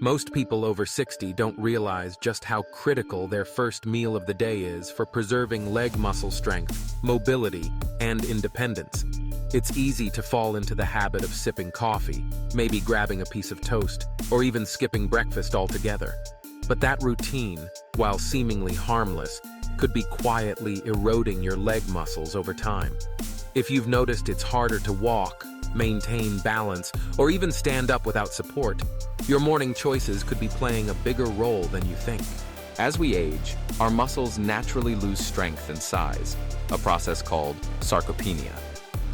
Most people over 60 don't realize just how critical their first meal of the day is for preserving leg muscle strength, mobility, and independence. It's easy to fall into the habit of sipping coffee, maybe grabbing a piece of toast, or even skipping breakfast altogether. But that routine, while seemingly harmless, could be quietly eroding your leg muscles over time. If you've noticed it's harder to walk, maintain balance, or even stand up without support, your morning choices could be playing a bigger role than you think. As we age, our muscles naturally lose strength and size, a process called sarcopenia.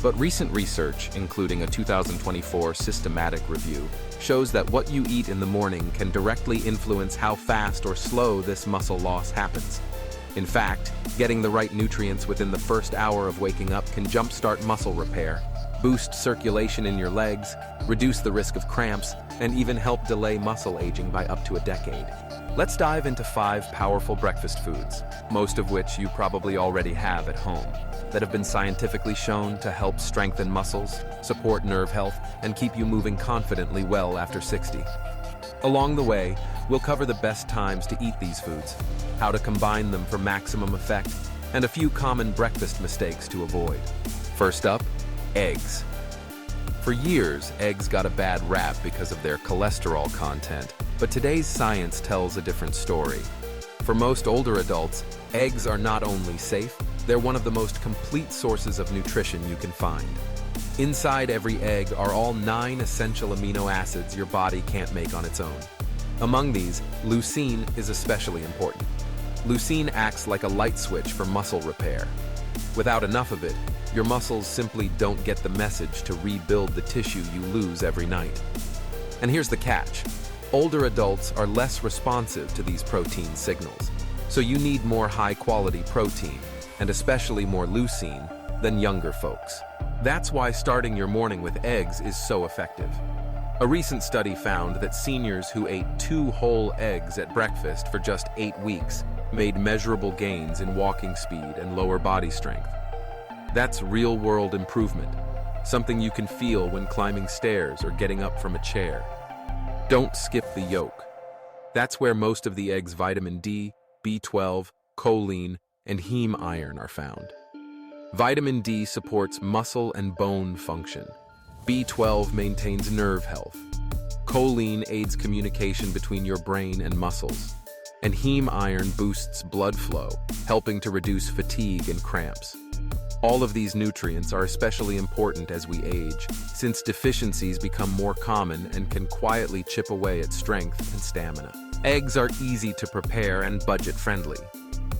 But recent research, including a 2024 systematic review, shows that what you eat in the morning can directly influence how fast or slow this muscle loss happens. In fact, getting the right nutrients within the first hour of waking up can jumpstart muscle repair, boost circulation in your legs, reduce the risk of cramps, and even help delay muscle aging by up to a decade. Let's dive into 5 powerful breakfast foods, most of which you probably already have at home, that have been scientifically shown to help strengthen muscles, support nerve health, and keep you moving confidently well after 60. Along the way, we'll cover the best times to eat these foods, how to combine them for maximum effect, and a few common breakfast mistakes to avoid. First up, eggs. For years, eggs got a bad rap because of their cholesterol content, but today's science tells a different story. For most older adults, eggs are not only safe, they're one of the most complete sources of nutrition you can find. Inside every egg are all 9 essential amino acids your body can't make on its own. Among these, leucine is especially important. Leucine acts like a light switch for muscle repair. Without enough of it, your muscles simply don't get the message to rebuild the tissue you lose every night. And here's the catch. Older adults are less responsive to these protein signals, so you need more high-quality protein, and especially more leucine, than younger folks. That's why starting your morning with eggs is so effective. A recent study found that seniors who ate 2 whole eggs at breakfast for just 8 weeks made measurable gains in walking speed and lower body strength. That's real-world improvement, something you can feel when climbing stairs or getting up from a chair. Don't skip the yolk. That's where most of the egg's vitamin D, B12, choline, and heme iron are found. Vitamin D supports muscle and bone function. B12 maintains nerve health. Choline aids communication between your brain and muscles. And heme iron boosts blood flow, helping to reduce fatigue and cramps. All of these nutrients are especially important as we age, since deficiencies become more common and can quietly chip away at strength and stamina. Eggs are easy to prepare and budget-friendly.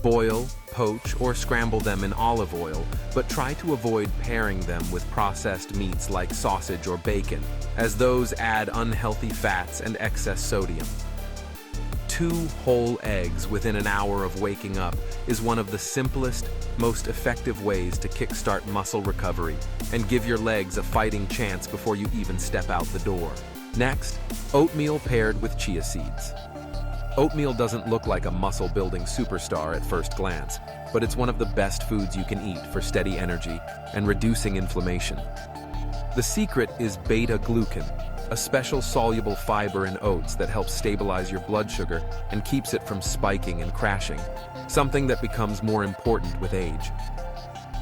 Boil, poach, or scramble them in olive oil, but try to avoid pairing them with processed meats like sausage or bacon, as those add unhealthy fats and excess sodium. 2 whole eggs within an hour of waking up is one of the simplest, most effective ways to kickstart muscle recovery and give your legs a fighting chance before you even step out the door. Next, oatmeal paired with chia seeds. Oatmeal doesn't look like a muscle-building superstar at first glance, but it's one of the best foods you can eat for steady energy and reducing inflammation. The secret is beta-glucan, a special soluble fiber in oats that helps stabilize your blood sugar and keeps it from spiking and crashing, something that becomes more important with age.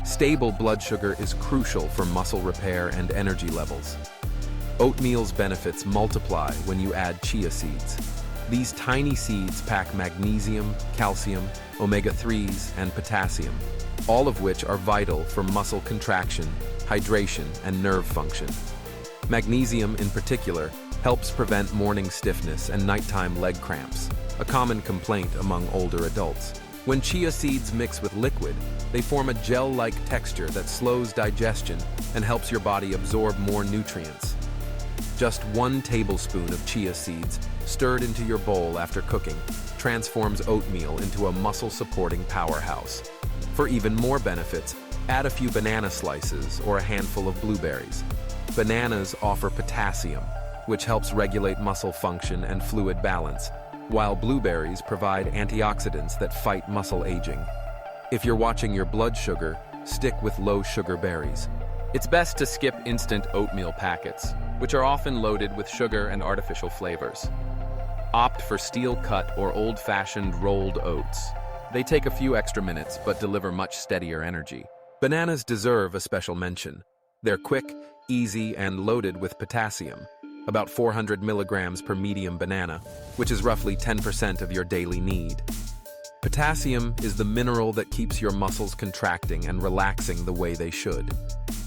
Stable blood sugar is crucial for muscle repair and energy levels. Oatmeal's benefits multiply when you add chia seeds. These tiny seeds pack magnesium, calcium, omega-3s, and potassium, all of which are vital for muscle contraction, hydration, and nerve function. Magnesium, in particular, helps prevent morning stiffness and nighttime leg cramps, a common complaint among older adults. When chia seeds mix with liquid, they form a gel-like texture that slows digestion and helps your body absorb more nutrients. Just 1 tablespoon of chia seeds stirred into your bowl after cooking transforms oatmeal into a muscle-supporting powerhouse. For even more benefits, add a few banana slices or a handful of blueberries. Bananas offer potassium, which helps regulate muscle function and fluid balance, while blueberries provide antioxidants that fight muscle aging. If you're watching your blood sugar, stick with low-sugar berries. It's best to skip instant oatmeal packets, which are often loaded with sugar and artificial flavors. Opt for steel-cut or old-fashioned rolled oats. They take a few extra minutes but deliver much steadier energy. Bananas deserve a special mention. They're quick, easy, and loaded with potassium, about 400 milligrams per medium banana, which is roughly 10% of your daily need. Potassium is the mineral that keeps your muscles contracting and relaxing the way they should.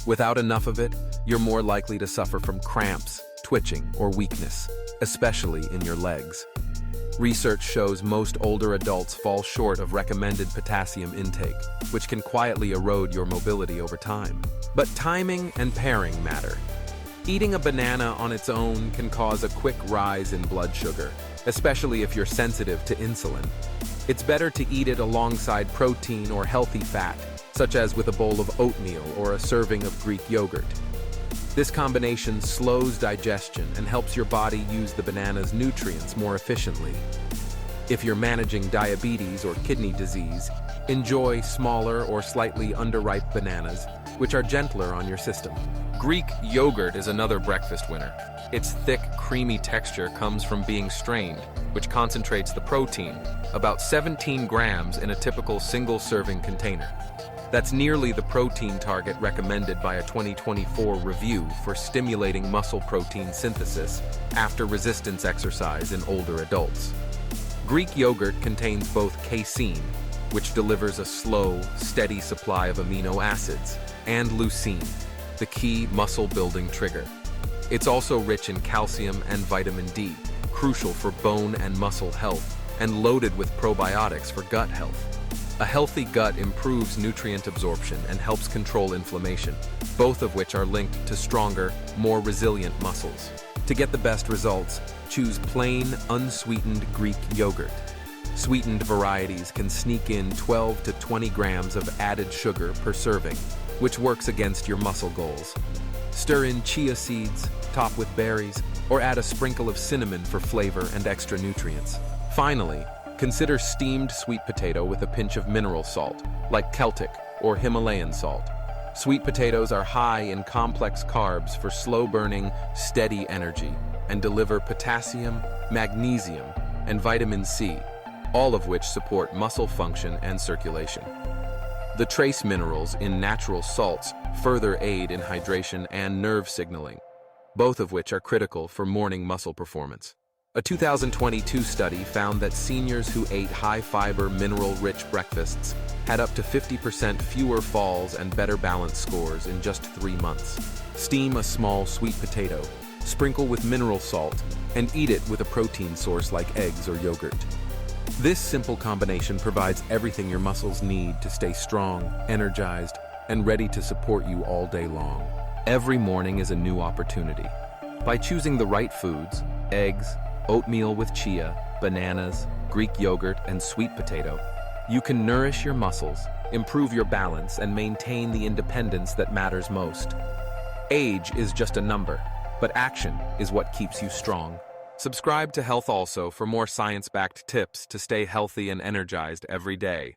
Without enough of it, you're more likely to suffer from cramps, twitching, or weakness, especially in your legs. Research shows most older adults fall short of recommended potassium intake, which can quietly erode your mobility over time. But timing and pairing matter. Eating a banana on its own can cause a quick rise in blood sugar, especially if you're sensitive to insulin. It's better to eat it alongside protein or healthy fat, such as with a bowl of oatmeal or a serving of Greek yogurt. This combination slows digestion and helps your body use the banana's nutrients more efficiently. If you're managing diabetes or kidney disease, enjoy smaller or slightly underripe bananas, which are gentler on your system. Greek yogurt is another breakfast winner. Its thick, creamy texture comes from being strained, which concentrates the protein, about 17 grams in a typical single-serving container. That's nearly the protein target recommended by a 2024 review for stimulating muscle protein synthesis after resistance exercise in older adults. Greek yogurt contains both casein, which delivers a slow, steady supply of amino acids, and leucine, the key muscle-building trigger. It's also rich in calcium and vitamin D, crucial for bone and muscle health, and loaded with probiotics for gut health. A healthy gut improves nutrient absorption and helps control inflammation, both of which are linked to stronger, more resilient muscles. To get the best results, choose plain, unsweetened Greek yogurt. Sweetened varieties can sneak in 12 to 20 grams of added sugar per serving, which works against your muscle goals. Stir in chia seeds, top with berries, or add a sprinkle of cinnamon for flavor and extra nutrients. Finally, consider steamed sweet potato with a pinch of mineral salt, like Celtic or Himalayan salt. Sweet potatoes are high in complex carbs for slow-burning, steady energy, and deliver potassium, magnesium, and vitamin C, all of which support muscle function and circulation. The trace minerals in natural salts further aid in hydration and nerve signaling, both of which are critical for morning muscle performance. A 2022 study found that seniors who ate high-fiber, mineral-rich breakfasts had up to 50% fewer falls and better balance scores in just 3 months. Steam a small sweet potato, sprinkle with mineral salt, and eat it with a protein source like eggs or yogurt. This simple combination provides everything your muscles need to stay strong, energized, and ready to support you all day long. Every morning is a new opportunity. By choosing the right foods, eggs, oatmeal with chia, bananas, Greek yogurt, and sweet potato, you can nourish your muscles, improve your balance, and maintain the independence that matters most. Age is just a number, but action is what keeps you strong. Subscribe to Health Also for more science-backed tips to stay healthy and energized every day.